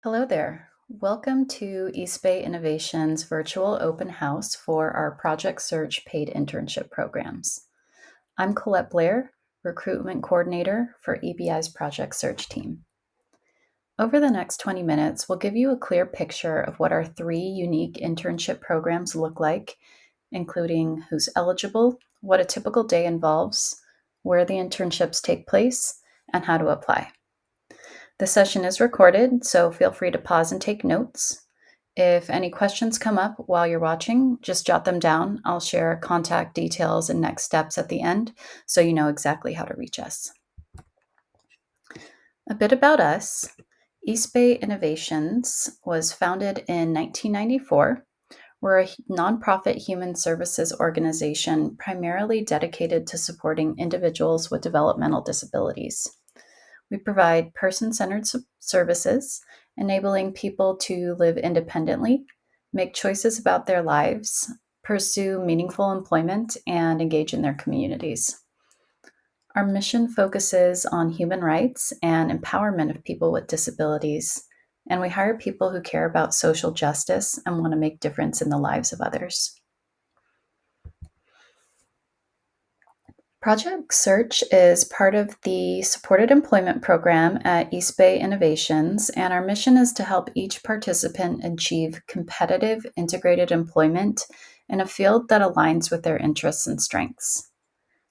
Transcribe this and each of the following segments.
Hello there. Welcome to East Bay Innovation's virtual open house for our Project Search paid internship programs. I'm Colette Blair, Recruitment Coordinator for EBI's Project Search team. Over the next 20 minutes, we'll give you a clear picture of what our three unique internship programs look like, including who's eligible, what a typical day involves, where the internships take place, and how to apply. The session is recorded, so feel free to pause and take notes. If any questions come up while you're watching, just jot them down. I'll share contact details and next steps at the end so you know exactly how to reach us. A bit about us. East Bay Innovations was founded in 1994. We're a nonprofit human services organization primarily dedicated to supporting individuals with developmental disabilities. We provide person centered services, enabling people to live independently, make choices about their lives, pursue meaningful employment, and engage in their communities. Our mission focuses on human rights and empowerment of people with disabilities, and we hire people who care about social justice and want to make difference in the lives of others. Project Search is part of the Supported Employment Program at East Bay Innovations, and our mission is to help each participant achieve competitive, integrated employment in a field that aligns with their interests and strengths.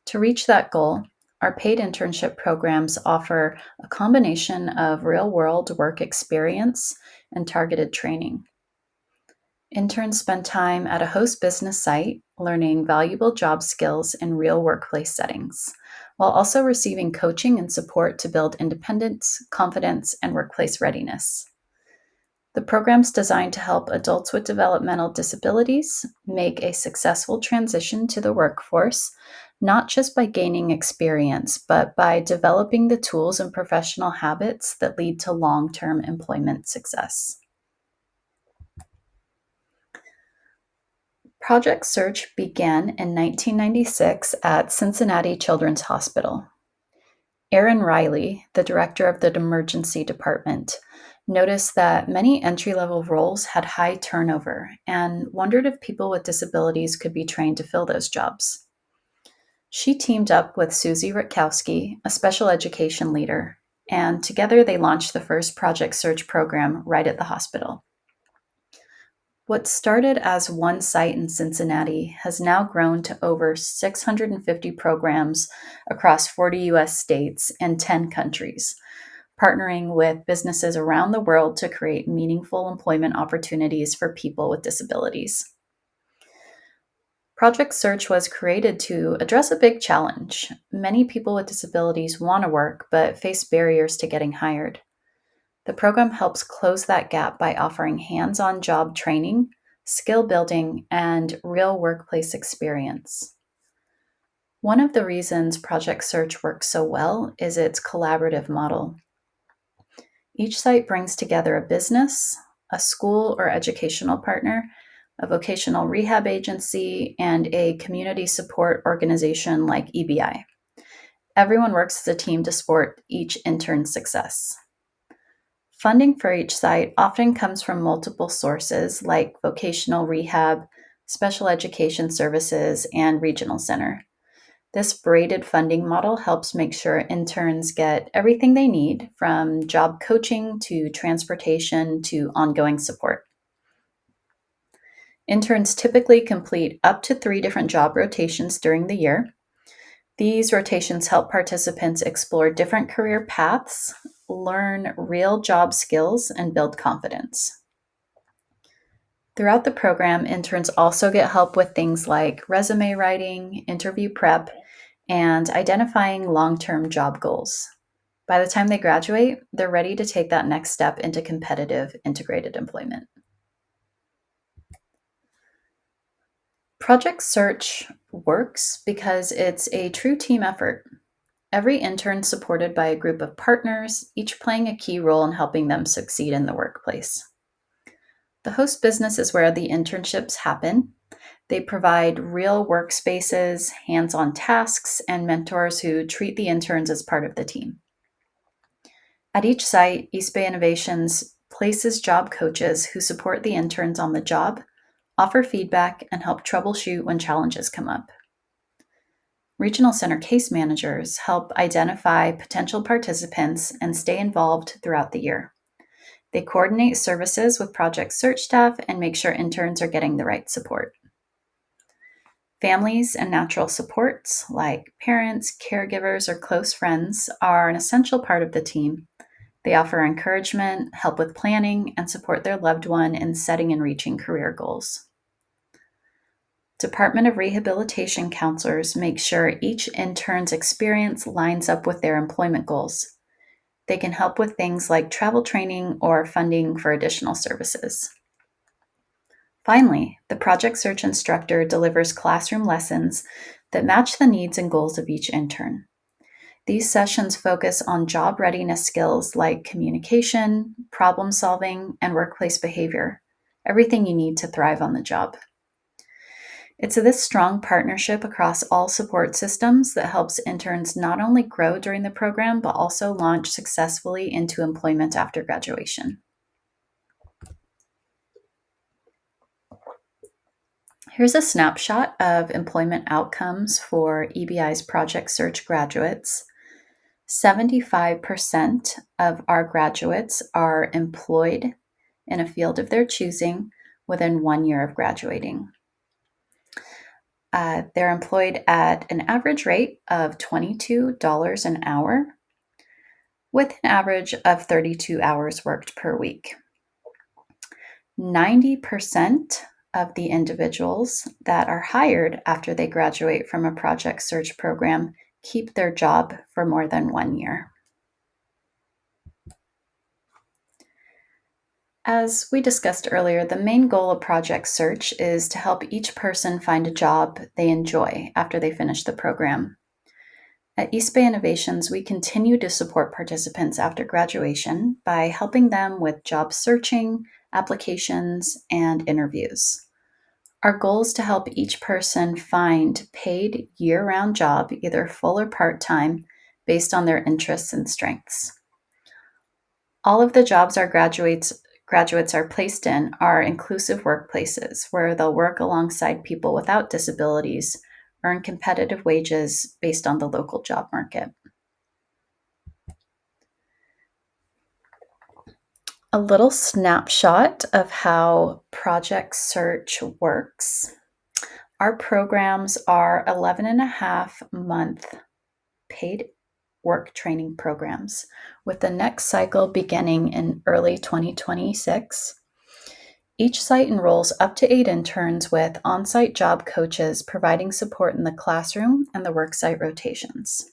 To reach that goal, our paid internship programs offer a combination of real world work experience and targeted training. Interns spend time at a host business site learning valuable job skills in real workplace settings, while also receiving coaching and support to build independence, confidence, and workplace readiness. The program's designed to help adults with developmental disabilities make a successful transition to the workforce, not just by gaining experience, but by developing the tools and professional habits that lead to long term employment success. Project Search began in 1996 at Cincinnati Children's Hospital. Erin Riley, the director of the emergency department, noticed that many entry level roles had high turnover and wondered if people with disabilities could be trained to fill those jobs. She teamed up with Susie Rutkowski, a special education leader, and together they launched the first Project Search program right at the hospital. What started as one site in Cincinnati has now grown to over 650 programs across 40 US states and 10 countries, partnering with businesses around the world to create meaningful employment opportunities for people with disabilities. Project Search was created to address a big challenge. Many people with disabilities want to work but face barriers to getting hired. The program helps close that gap by offering hands on job training, skill building, and real workplace experience. One of the reasons Project Search works so well is its collaborative model. Each site brings together a business, a school or educational partner, a vocational rehab agency, and a community support organization like EBI. Everyone works as a team to support each intern's success. Funding for each site often comes from multiple sources like vocational rehab, special education services, and regional center. This braided funding model helps make sure interns get everything they need, from job coaching to transportation to ongoing support. Interns typically complete up to 3 different job rotations during the year. These rotations help participants explore different career paths, learn real job skills, and build confidence. Throughout the program, interns also get help with things like resume writing, interview prep, and identifying long-term job goals. By the time they graduate, they're ready to take that next step into competitive, integrated employment. Project Search works because it's a true team effort. Every intern supported by a group of partners, each playing a key role in helping them succeed in the workplace. The host business is where the internships happen. They provide real workspaces, hands-on tasks, and mentors who treat the interns as part of the team. At each site, East Bay Innovations places job coaches who support the interns on the job, offer feedback, and help troubleshoot when challenges come up. Regional Center case managers help identify potential participants and stay involved throughout the year. They coordinate services with Project Search staff and make sure interns are getting the right support. Families and natural supports, like parents, caregivers, or close friends, are an essential part of the team. They offer encouragement, help with planning, and support their loved one in setting and reaching career goals. Department of Rehabilitation counselors make sure each intern's experience lines up with their employment goals. They can help with things like travel training or funding for additional services. Finally, the Project Search instructor delivers classroom lessons that match the needs and goals of each intern. These sessions focus on job readiness skills like communication, problem solving, and workplace behavior, everything you need to thrive on the job. It's this strong partnership across all support systems that helps interns not only grow during the program, but also launch successfully into employment after graduation. Here's a snapshot of employment outcomes for EBI's Project Search graduates. 75% of our graduates are employed in a field of their choosing within 1 year of graduating. They're employed at an average rate of $22 an hour with an average of 32 hours worked per week. 90% of the individuals that are hired after they graduate from a Project Search program keep their job for more than 1 year. As we discussed earlier, the main goal of Project Search is to help each person find a job they enjoy after they finish the program. At East Bay Innovations, we continue to support participants after graduation by helping them with job searching, applications, and interviews. Our goal is to help each person find paid year-round job, either full or part-time, based on their interests and strengths. All of the jobs our graduates are placed in are inclusive workplaces where they'll work alongside people without disabilities, earn competitive wages based on the local job market. A little snapshot of how Project Search works. Our programs are 11.5-month paid work training programs, with the next cycle beginning in early 2026. Each site enrolls up to 8 interns with on-site job coaches providing support in the classroom and the worksite rotations.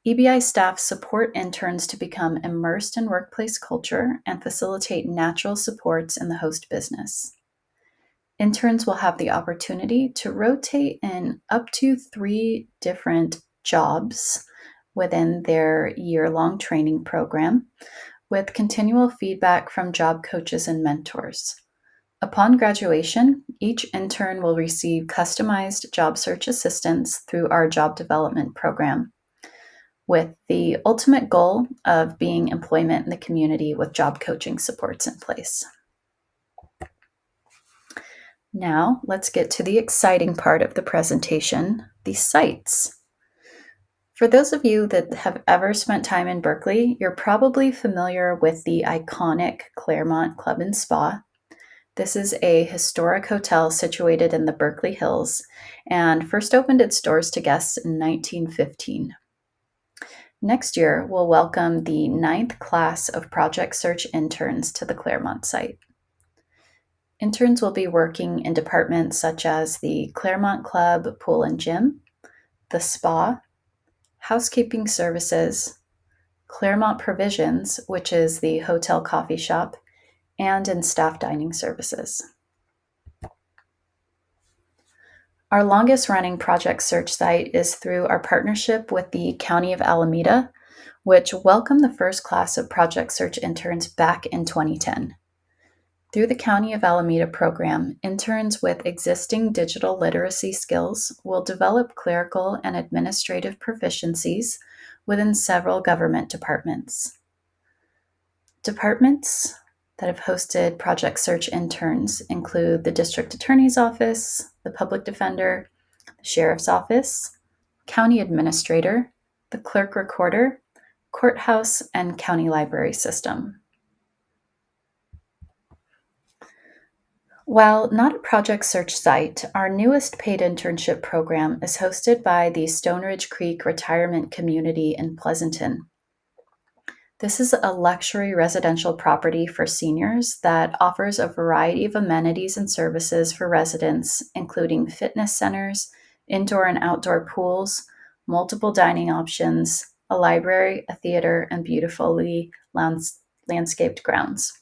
EBI staff support interns to become immersed in workplace culture and facilitate natural supports in the host business. Interns will have the opportunity to rotate in up to 3 different jobs within their year-long training program, with continual feedback from job coaches and mentors. Upon graduation, each intern will receive customized job search assistance through our job development program, with the ultimate goal of being employment in the community with job coaching supports in place. Now, let's get to the exciting part of the presentation, the sites. For those of you that have ever spent time in Berkeley, you're probably familiar with the iconic Claremont Club and Spa. This is a historic hotel situated in the Berkeley Hills and first opened its doors to guests in 1915. Next year, we'll welcome the 9th class of Project Search interns to the Claremont site. Interns will be working in departments such as the Claremont Club Pool and Gym, the Spa, Housekeeping Services, Claremont Provisions, which is the hotel coffee shop, and in staff dining services. Our longest running Project Search site is through our partnership with the County of Alameda, which welcomed the first class of Project Search interns back in 2010. Through the County of Alameda program, interns with existing digital literacy skills will develop clerical and administrative proficiencies within several government departments. Departments that have hosted Project Search interns include the District Attorney's Office, the Public Defender, the Sheriff's Office, County Administrator, the Clerk Recorder, Courthouse, and County Library System. While not a Project Search site, our newest paid internship program is hosted by the Stone Ridge Creek Retirement Community in Pleasanton. This is a luxury residential property for seniors that offers a variety of amenities and services for residents, including fitness centers, indoor and outdoor pools, multiple dining options, a library, a theater, and beautifully landscaped grounds.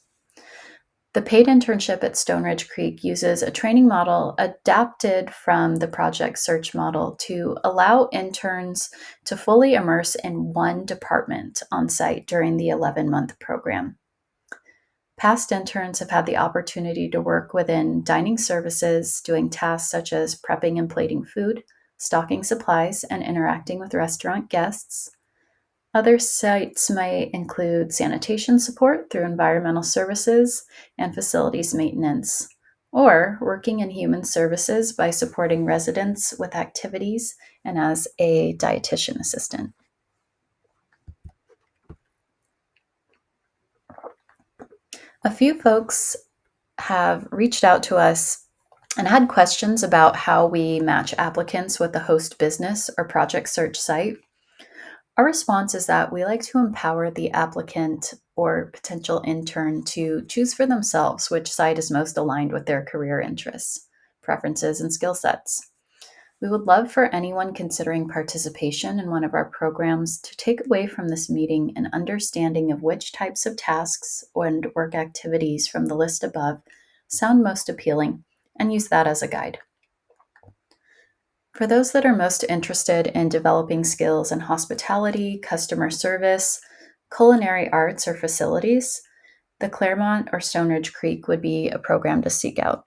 The paid internship at Stone Ridge Creek uses a training model adapted from the Project Search model to allow interns to fully immerse in one department on site during the 11-month program. Past interns have had the opportunity to work within dining services, doing tasks such as prepping and plating food, stocking supplies, and interacting with restaurant guests. Other sites might include sanitation support through environmental services and facilities maintenance, or working in human services by supporting residents with activities and as a dietitian assistant. A few folks have reached out to us and had questions about how we match applicants with the host business or Project Search site. Our response is that we like to empower the applicant or potential intern to choose for themselves which site is most aligned with their career interests, preferences, and skill sets. We would love for anyone considering participation in one of our programs to take away from this meeting an understanding of which types of tasks and work activities from the list above sound most appealing, and use that as a guide. For those that are most interested in developing skills in hospitality, customer service, culinary arts, or facilities, the Claremont or Stone Ridge Creek would be a program to seek out.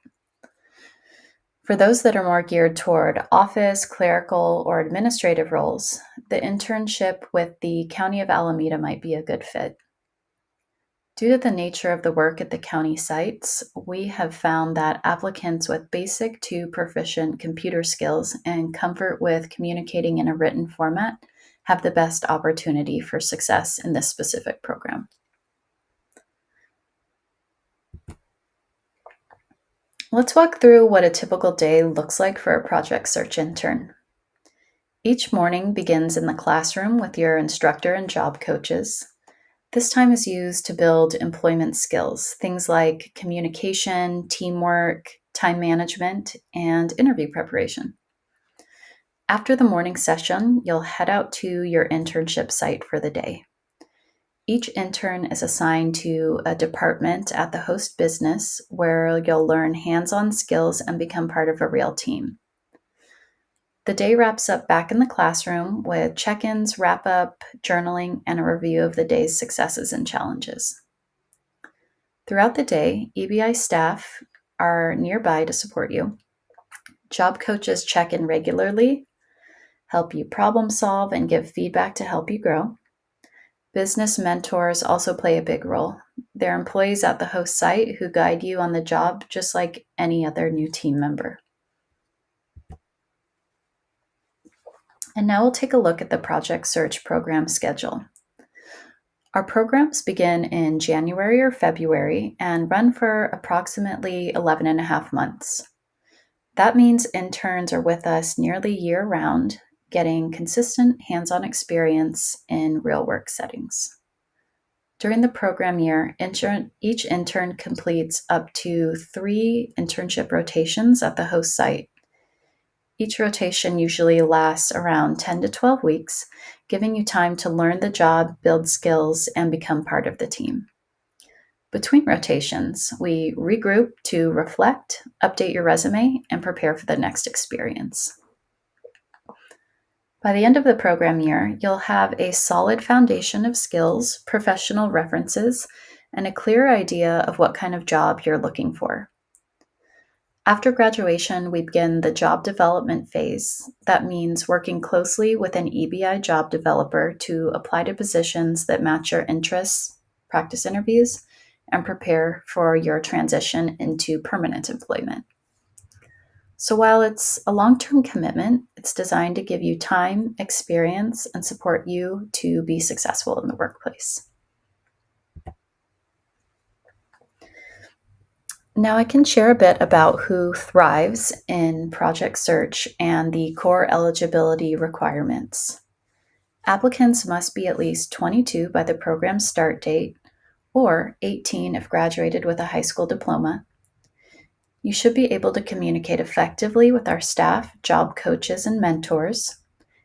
For those that are more geared toward office, clerical, or administrative roles, the internship with the County of Alameda might be a good fit. Due to the nature of the work at the county sites, we have found that applicants with basic to proficient computer skills and comfort with communicating in a written format have the best opportunity for success in this specific program. Let's walk through what a typical day looks like for a Project Search intern. Each morning begins in the classroom with your instructor and job coaches. This time is used to build employment skills, things like communication, teamwork, time management, and interview preparation. After the morning session, you'll head out to your internship site for the day. Each intern is assigned to a department at the host business where you'll learn hands-on skills and become part of a real team. The day wraps up back in the classroom with check-ins, wrap-up, journaling, and a review of the day's successes and challenges. Throughout the day, EBI staff are nearby to support you. Job coaches check in regularly, help you problem solve, and give feedback to help you grow. Business mentors also play a big role. They're employees at the host site who guide you on the job just like any other new team member. And now we'll take a look at the Project Search program schedule. Our programs begin in January or February and run for approximately 11 and a half months. That means interns are with us nearly year-round, getting consistent hands-on experience in real work settings. During the program year, each intern completes up to 3 internship rotations at the host site. Each rotation usually lasts around 10 to 12 weeks, giving you time to learn the job, build skills, and become part of the team. Between rotations, we regroup to reflect, update your resume, and prepare for the next experience. By the end of the program year, you'll have a solid foundation of skills, professional references, and a clear idea of what kind of job you're looking for. After graduation, we begin the job development phase. That means working closely with an EBI job developer to apply to positions that match your interests, practice interviews, and prepare for your transition into permanent employment. So while it's a long-term commitment, it's designed to give you time, experience, and support you to be successful in the workplace. Now I can share a bit about who thrives in Project Search and the core eligibility requirements. Applicants must be at least 22 by the program's start date or 18 if graduated with a high school diploma. You should be able to communicate effectively with our staff, job coaches, and mentors,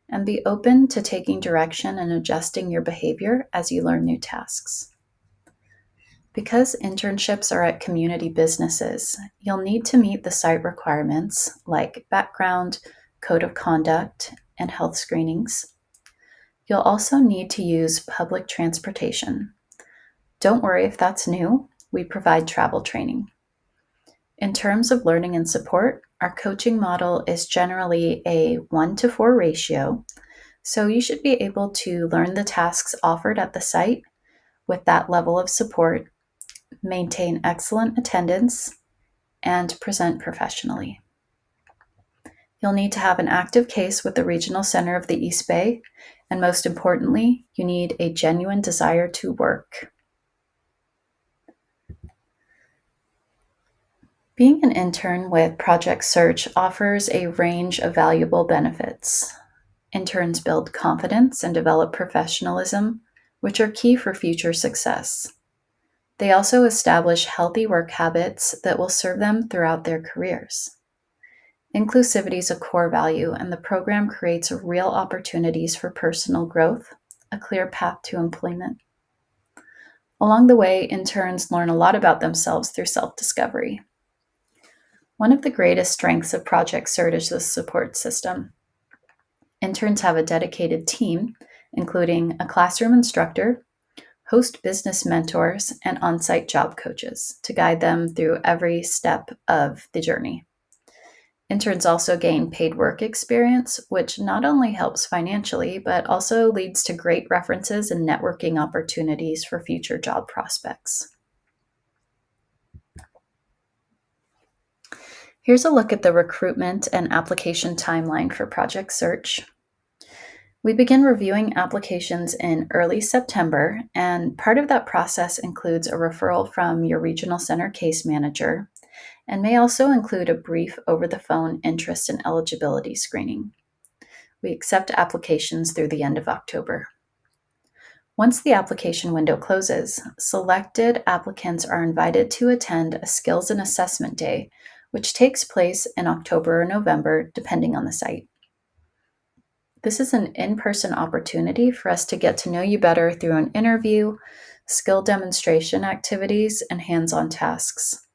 and be open to taking direction and adjusting your behavior as you learn new tasks. Because internships are at community businesses, you'll need to meet the site requirements like background, code of conduct, and health screenings. You'll also need to use public transportation. Don't worry if that's new, we provide travel training. In terms of learning and support, our coaching model is generally a 1-to-4 ratio, so you should be able to learn the tasks offered at the site with that level of support, maintain excellent attendance, and present professionally. You'll need to have an active case with the Regional Center of the East Bay, and most importantly, you need a genuine desire to work. Being an intern with Project Search offers a range of valuable benefits. Interns build confidence and develop professionalism, which are key for future success. They also establish healthy work habits that will serve them throughout their careers. Inclusivity is a core value, and the program creates real opportunities for personal growth, a clear path to employment. Along the way, interns learn a lot about themselves through self-discovery. One of the greatest strengths of Project Search is the support system. Interns have a dedicated team, including a classroom instructor, host business mentors, and on-site job coaches to guide them through every step of the journey. Interns also gain paid work experience, which not only helps financially, but also leads to great references and networking opportunities for future job prospects. Here's a look at the recruitment and application timeline for Project Search. We begin reviewing applications in early September, and part of that process includes a referral from your regional center case manager, and may also include a brief over-the-phone interest and eligibility screening. We accept applications through the end of October. Once the application window closes, selected applicants are invited to attend a skills and assessment day, which takes place in October or November, depending on the site. This is an in-person opportunity for us to get to know you better through an interview, skill demonstration activities, and hands-on tasks.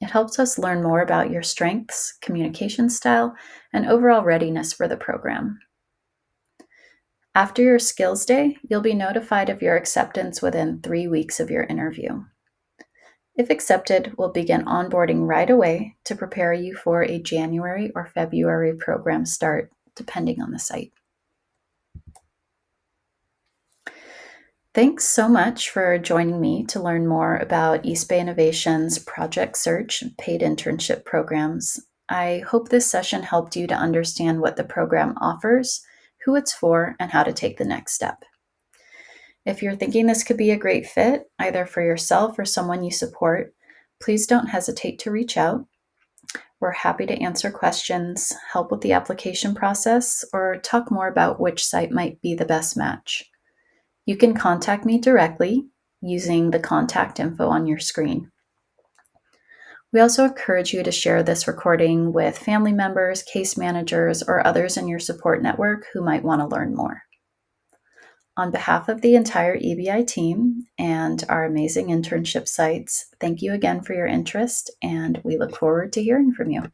It helps us learn more about your strengths, communication style, and overall readiness for the program. After your skills day, you'll be notified of your acceptance within 3 weeks of your interview. If accepted, we'll begin onboarding right away to prepare you for a January or February program start, depending on the site. Thanks so much for joining me to learn more about East Bay Innovation's Project Search paid internship programs. I hope this session helped you to understand what the program offers, who it's for, and how to take the next step. If you're thinking this could be a great fit, either for yourself or someone you support, please don't hesitate to reach out. We're happy to answer questions, help with the application process, or talk more about which site might be the best match. You can contact me directly using the contact info on your screen. We also encourage you to share this recording with family members, case managers, or others in your support network who might want to learn more. On behalf of the entire EBI team and our amazing internship sites, thank you again for your interest, and we look forward to hearing from you.